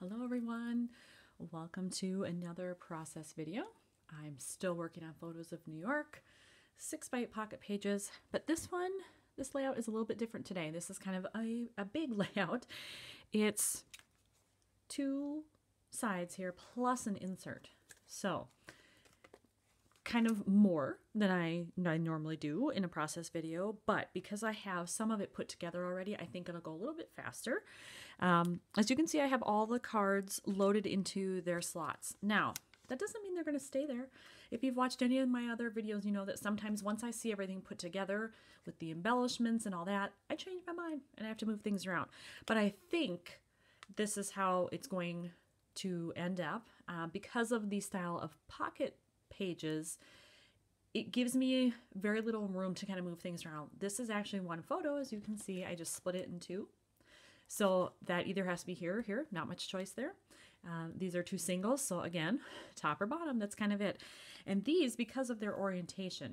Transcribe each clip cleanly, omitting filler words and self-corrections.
Hello everyone, welcome to another process video. I'm still working on photos of New York, 6x8 pocket pages, but this layout is a little bit different today. This is kind of a big layout. It's two sides here plus an insert. So kind of more than I normally do in a process video, but because I have some of it put together already, I think it'll go a little bit faster. As you can see, I have all the cards loaded into their slots. Now, that doesn't mean they're going to stay there. If you've watched any of my other videos, you know that sometimes once I see everything put together with the embellishments and all that, I change my mind and I have to move things around. But I think this is how it's going to end up because of the style of pocket pages. It gives me very little room to kind of move things around. This is actually one photo. As you can see, I just split it in two. So that either has to be here or here, not much choice there. These are two singles, so again, top or bottom, that's kind of it. And these, because of their orientation,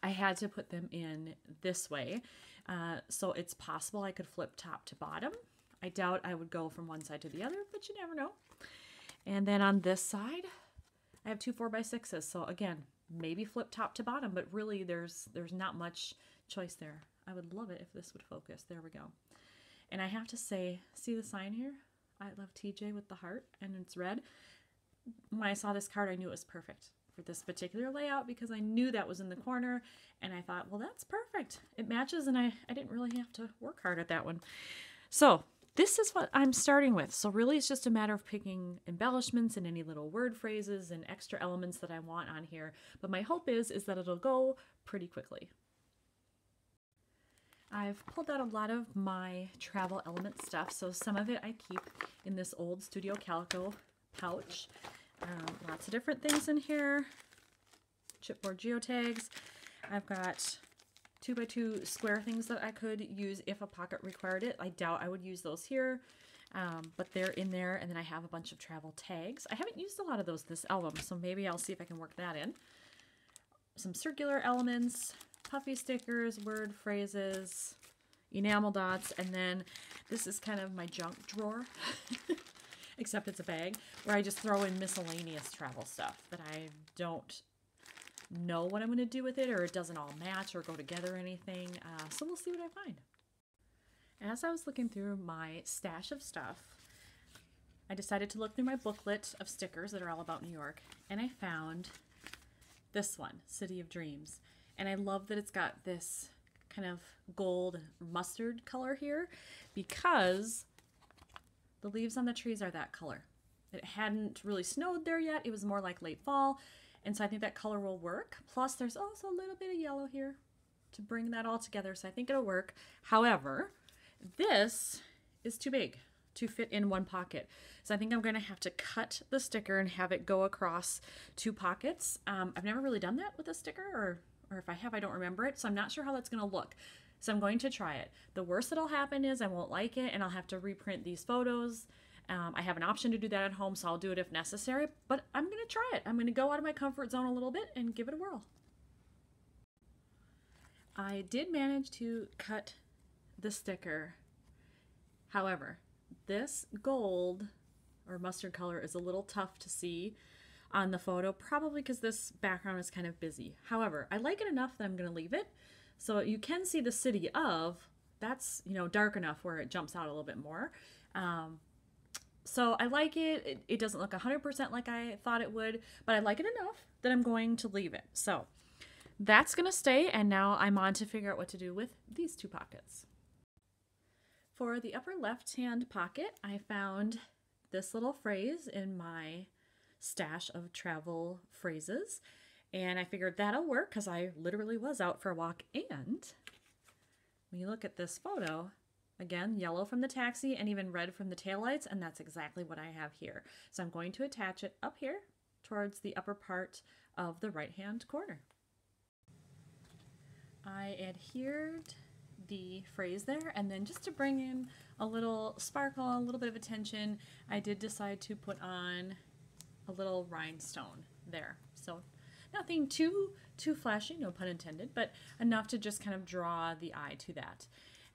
I had to put them in this way. So it's possible I could flip top to bottom. I doubt I would go from one side to the other, but you never know. And then on this side, I have two 4x6s. So again, maybe flip top to bottom, but really there's not much choice there. I would love it if this would focus. There we go. And I have to say, see the sign here? I love TJ with the heart and it's red. When I saw this card, I knew it was perfect for this particular layout because I knew that was in the corner and I thought, well, that's perfect. It matches and I didn't really have to work hard at that one. So this is what I'm starting with. So really it's just a matter of picking embellishments and any little word phrases and extra elements that I want on here. But my hope is that it'll go pretty quickly. I've pulled out a lot of my travel element stuff, so some of it I keep in this old Studio Calico pouch. Lots of different things in here. Chipboard geotags. I've got 2x2 square things that I could use if a pocket required it. I doubt I would use those here, but they're in there. And then I have a bunch of travel tags. I haven't used a lot of those this album, so maybe I'll see if I can work that in. Some circular elements, puffy stickers, word phrases, enamel dots, and then this is kind of my junk drawer, except it's a bag, where I just throw in miscellaneous travel stuff that I don't know what I'm going to do with it, or it doesn't all match or go together or anything, so we'll see what I find. As I was looking through my stash of stuff, I decided to look through my booklet of stickers that are all about New York, and I found this one, City of Dreams. And I love that it's got this kind of gold mustard color here because the leaves on the trees are that color. It hadn't really snowed there yet. It was more like late fall. And so I think that color will work. Plus there's also a little bit of yellow here to bring that all together. So I think it'll work. However, this is too big to fit in one pocket. So I think I'm going to have to cut the sticker and have it go across two pockets. I've never really done that with a sticker, or if I have, I don't remember it. So I'm not sure how that's going to look. So I'm going to try it. The worst that'll happen is I won't like it and I'll have to reprint these photos. I have an option to do that at home, so I'll do it if necessary, but I'm going to try it. I'm going to go out of my comfort zone a little bit and give it a whirl. I did manage to cut the sticker. However, this gold or mustard color is a little tough to see on the photo, probably because this background is kind of busy. However, I like it enough that I'm going to leave it. So you can see the city of, that's, you know, dark enough where it jumps out a little bit more. So I like it. It doesn't look 100% like I thought it would, but I like it enough that I'm going to leave it. So that's going to stay, and now I'm on to figure out what to do with these two pockets. For the upper left-hand pocket, I found this little phrase in my stash of travel phrases, and I figured that'll work because I literally was out for a walk. And when you look at this photo, again, yellow from the taxi and even red from the taillights, and that's exactly what I have here. So I'm going to attach it up here towards the upper part of the right-hand corner. I adhered the phrase there, and then just to bring in a little sparkle, a little bit of attention, I did decide to put on a little rhinestone there. So nothing too flashy, no pun intended, but enough to just kind of draw the eye to that.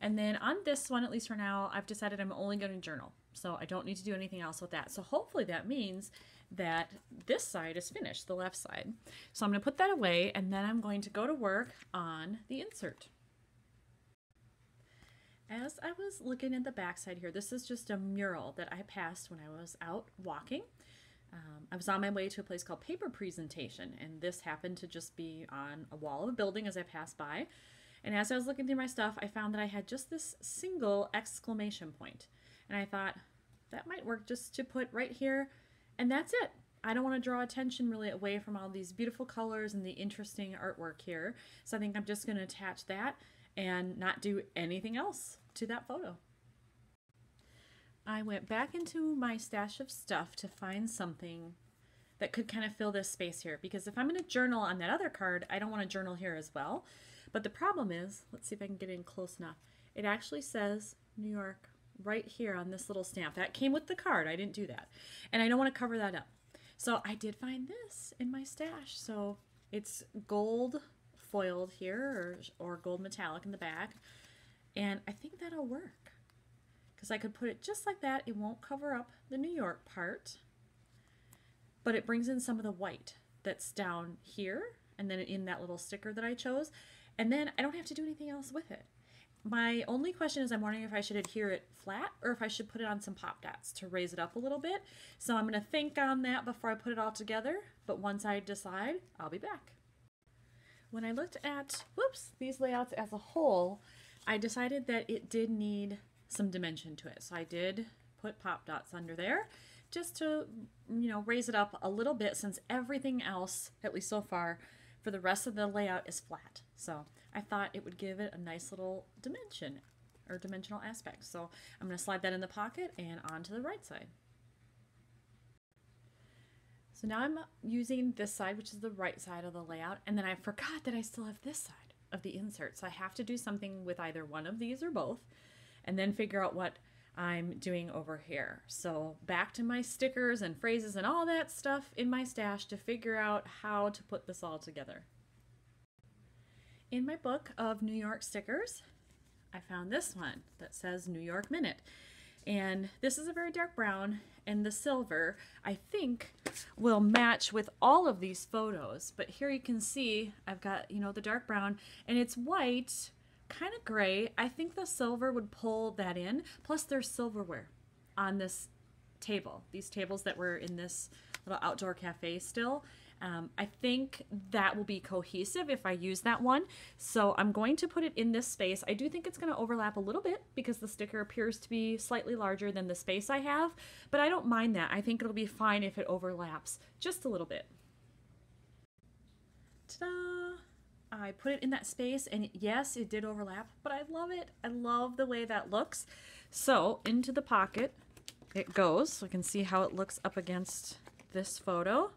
And then on this one, at least for now, I've decided I'm only going to journal. So I don't need to do anything else with that. So hopefully that means that this side is finished, the left side. So I'm going to put that away, and then I'm going to go to work on the insert. As I was looking at the back side here, this is just a mural that I passed when I was out walking. I was on my way to a place called Paper Presentation, and this happened to just be on a wall of a building as I passed by. And as I was looking through my stuff, I found that I had just this single exclamation point. And I thought, that might work just to put right here, and that's it. I don't want to draw attention really away from all these beautiful colors and the interesting artwork here. So I think I'm just going to attach that and not do anything else to that photo. I went back into my stash of stuff to find something that could kind of fill this space here, because if I'm going to journal on that other card, I don't want to journal here as well. But the problem is, let's see if I can get in close enough. It actually says New York right here on this little stamp. That came with the card. I didn't do that. And I don't want to cover that up. So I did find this in my stash. So it's gold foiled here, or gold metallic in the back. And I think that'll work, because I could put it just like that. It won't cover up the New York part, but it brings in some of the white that's down here and then in that little sticker that I chose. And then I don't have to do anything else with it. My only question is, I'm wondering if I should adhere it flat or if I should put it on some pop dots to raise it up a little bit. So I'm going to think on that before I put it all together, but once I decide, I'll be back. When I looked at, these layouts as a whole, I decided that it did need some dimension to it. So I did put pop dots under there just to, raise it up a little bit, since everything else, at least so far, for the rest of the layout is flat. So I thought it would give it a nice little dimension or dimensional aspect. So I'm going to slide that in the pocket and onto the right side. So now I'm using this side, which is the right side of the layout, and then I forgot that I still have this side of the insert. So I have to do something with either one of these or both, and then figure out what I'm doing over here. So back to my stickers and phrases and all that stuff in my stash to figure out how to put this all together. In my book of New York stickers, I found this one that says New York Minute. And this is a very dark brown, and the silver, I think, will match with all of these photos. But here you can see I've got, the dark brown, and it's white, kind of gray. I think the silver would pull that in. Plus there's silverware on this table, these tables that were in this little outdoor cafe still. I think that will be cohesive if I use that one. So I'm going to put it in this space. I do think it's going to overlap a little bit because the sticker appears to be slightly larger than the space I have, but I don't mind that. I think it'll be fine if it overlaps just a little bit. Ta-da! I put it in that space, and yes, it did overlap, but I love it. I love the way that looks. So into the pocket it goes. So you can see how it looks up against this photo.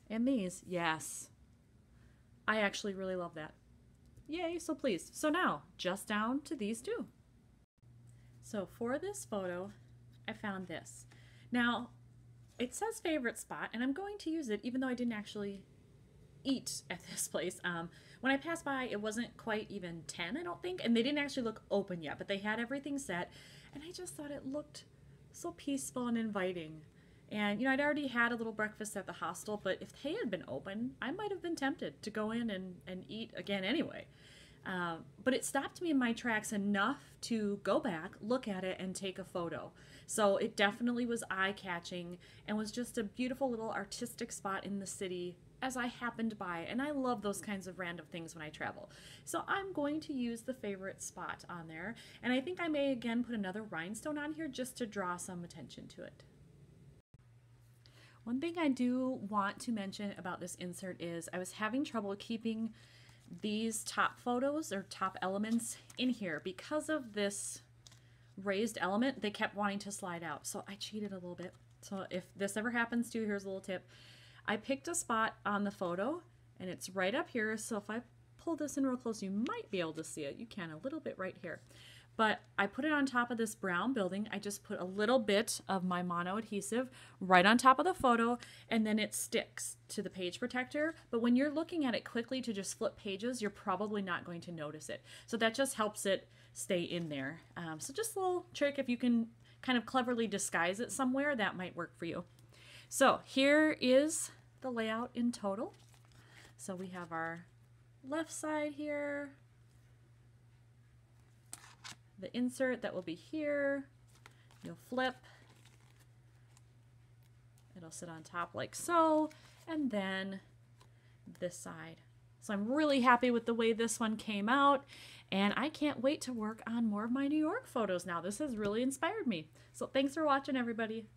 And these, yes. I actually really love that. Yay, so pleased. So now, just down to these two. So for this photo, I found this. Now, it says favorite spot, and I'm going to use it even though I didn't actually eat at this place. When I passed by, it wasn't quite even 10, I don't think, and they didn't actually look open yet, but they had everything set, and I just thought it looked so peaceful and inviting. And, I'd already had a little breakfast at the hostel, but if they had been open, I might have been tempted to go in and eat again anyway. But it stopped me in my tracks enough to go back, look at it, and take a photo. So it definitely was eye-catching and was just a beautiful little artistic spot in the city as I happened by. And I love those kinds of random things when I travel. So I'm going to use the favorite spot on there. And I think I may again put another rhinestone on here just to draw some attention to it. One thing I do want to mention about this insert is I was having trouble keeping these top photos or top elements in here because of this raised element. They kept wanting to slide out, so I cheated a little bit. So if this ever happens to you, here's a little tip. I picked a spot on the photo and it's right up here, so if I pull this in real close, you might be able to see it. You can a little bit right here. but I put it on top of this brown building. I just put a little bit of my mono adhesive right on top of the photo, and then it sticks to the page protector. But when you're looking at it quickly to just flip pages, you're probably not going to notice it. So that just helps it stay in there. So just a little trick, if you can kind of cleverly disguise it somewhere, that might work for you. So here is the layout in total. So we have our left side here, the insert that will be here. You'll flip, it'll sit on top like so, and then this side. So I'm really happy with the way this one came out, and I can't wait to work on more of my New York photos now. This has really inspired me. So thanks for watching, everybody.